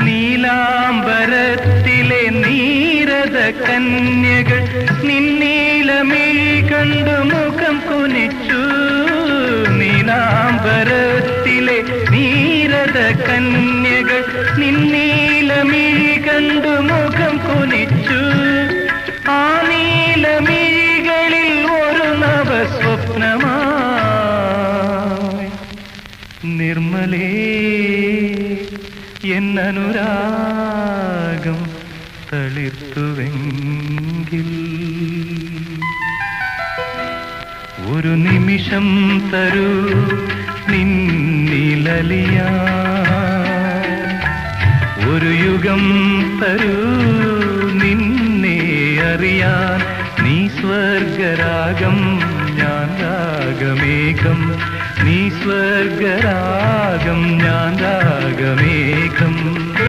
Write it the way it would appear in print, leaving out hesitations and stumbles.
നീലാംബരത്തിലെ നീരത കന്യകൾ നിന്നീലമിഴി കണ്ടു മുഖം കുനിച്ചു. നീലാംബരത്തിലെ നീരത കന്യകൾ നിന്നീലമിഴി കണ്ടു മുഖം കുനിച്ചു. ആ നീലമിഴികളിൽ ഒരു നവസ്വപ്നമായി നിർമ്മലേ എന്നനുരാഗം തളിർത്തുവെങ്കിൽ ഒരു നിമിഷം തരൂ നിന്നിലലിയാൻ, ഒരു യുഗം തരൂ നിന്നെ അറിയാൻ. നീ സ്വർഗരാഗം ഞാൻ രാഗമേഘം, നീ സ്വർഗരാഗം ഞാൻ രാഗമേഘം.